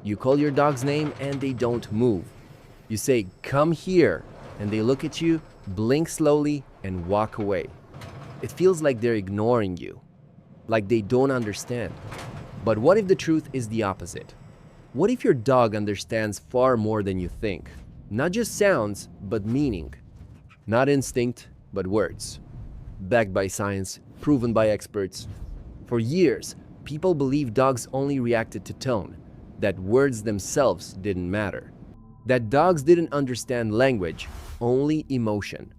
You call your dog's name and they don't move. You say, "Come here," and they look at you, blink slowly, and walk away. It feels like they're ignoring you, like they don't understand. But what if the truth is the opposite? What if your dog understands far more than you think? Not just sounds, but meaning. Not instinct, but words. Backed by science, proven by experts. For years, people believed dogs only reacted to tone, that words themselves didn't matter, that dogs didn't understand language, only emotion.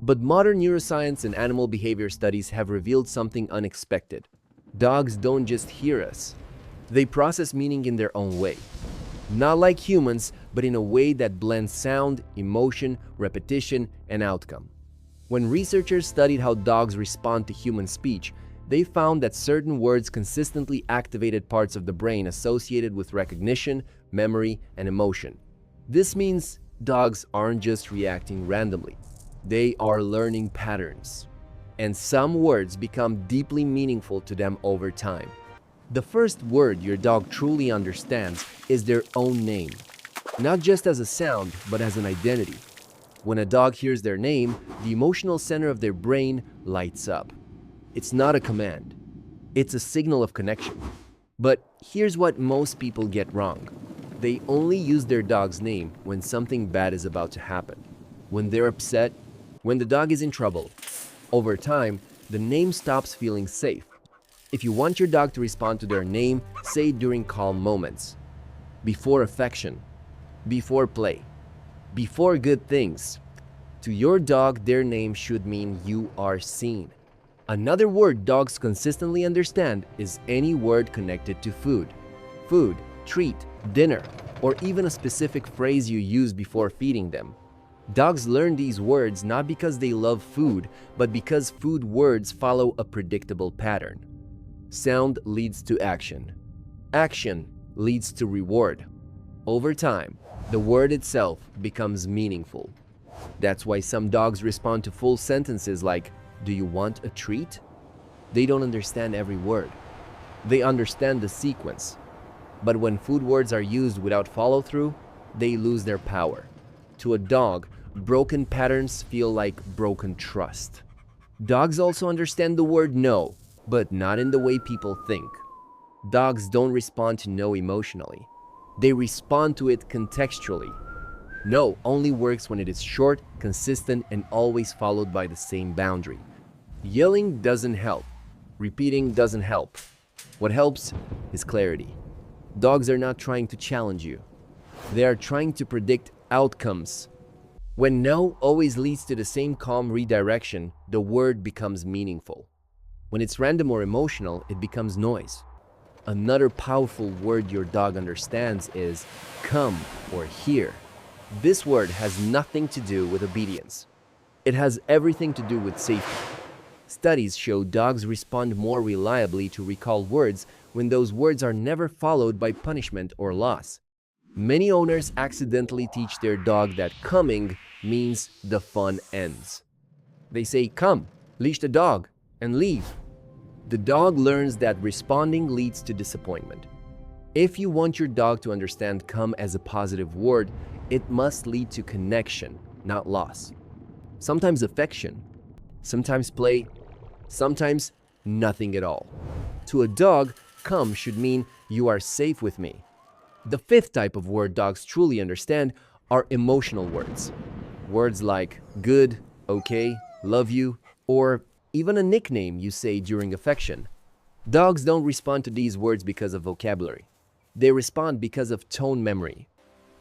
But modern neuroscience and animal behavior studies have revealed something unexpected. Dogs don't just hear us, they process meaning in their own way. Not like humans, but in a way that blends sound, emotion, repetition, and outcome. When researchers studied how dogs respond to human speech, they found that certain words consistently activated parts of the brain associated with recognition, memory, and emotion. This means dogs aren't just reacting randomly. They are learning patterns. And some words become deeply meaningful to them over time. The first word your dog truly understands is their own name, not just as a sound, but as an identity. When a dog hears their name, the emotional center of their brain lights up. It's not a command, it's a signal of connection. But here's what most people get wrong. They only use their dog's name when something bad is about to happen, when they're upset, when the dog is in trouble. Over time, the name stops feeling safe. If you want your dog to respond to their name, say it during calm moments, before affection, before play, before good things. To your dog, their name should mean you are seen. Another word dogs consistently understand is any word connected to food. Food, treat, dinner, or even a specific phrase you use before feeding them. Dogs learn these words not because they love food, but because food words follow a predictable pattern. Sound leads to action. Action leads to reward. Over time, the word itself becomes meaningful. That's why some dogs respond to full sentences like, "Do you want a treat?" They don't understand every word. They understand the sequence. But when food words are used without follow-through, they lose their power. To a dog, broken patterns feel like broken trust. Dogs also understand the word no, but not in the way people think. Dogs don't respond to no emotionally. They respond to it contextually. No only works when it is short, consistent, and always followed by the same boundary. Yelling doesn't help. Repeating doesn't help. What helps is clarity. Dogs are not trying to challenge you. They are trying to predict outcomes. When no always leads to the same calm redirection, the word becomes meaningful. When it's random or emotional, it becomes noise. Another powerful word your dog understands is come or here. This word has nothing to do with obedience. It has everything to do with safety. Studies show dogs respond more reliably to recall words when those words are never followed by punishment or loss. Many owners accidentally teach their dog that coming means the fun ends. They say, "Come, leash the dog," and leave. The dog learns that responding leads to disappointment. If you want your dog to understand come as a positive word, it must lead to connection, not loss. Sometimes affection, sometimes play, sometimes nothing at all. To a dog, come should mean you are safe with me. The fifth type of word dogs truly understand are emotional words. Words like good, okay, love you, or even a nickname you say during affection. Dogs don't respond to these words because of vocabulary. They respond because of tone memory.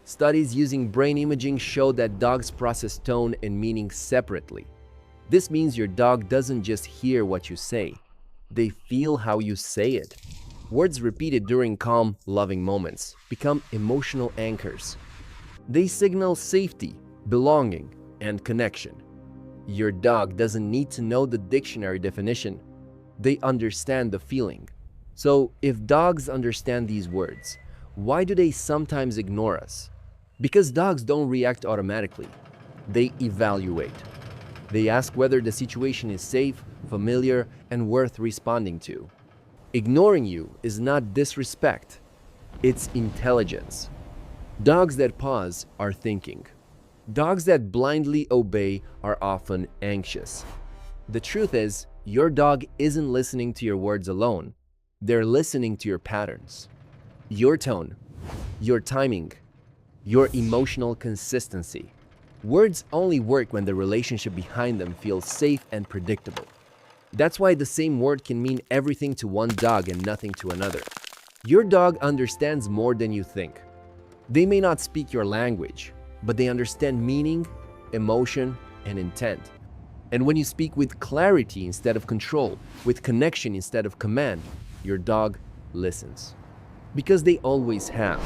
Studies using brain imaging show that dogs process tone and meaning separately. This means your dog doesn't just hear what you say, they feel how you say it. Words repeated during calm, loving moments become emotional anchors. They signal safety, belonging, and connection. Your dog doesn't need to know the dictionary definition. They understand the feeling. So, if dogs understand these words, why do they sometimes ignore us? Because dogs don't react automatically. They evaluate. They ask whether the situation is safe, familiar, and worth responding to. Ignoring you is not disrespect. It's intelligence. Dogs that pause are thinking. Dogs that blindly obey are often anxious. The truth is, your dog isn't listening to your words alone. They're listening to your patterns, your tone, your timing, your emotional consistency. Words only work when the relationship behind them feels safe and predictable. That's why the same word can mean everything to one dog and nothing to another. Your dog understands more than you think. They may not speak your language, but they understand meaning, emotion, and intent. And when you speak with clarity instead of control, with connection instead of command, your dog listens. Because they always have.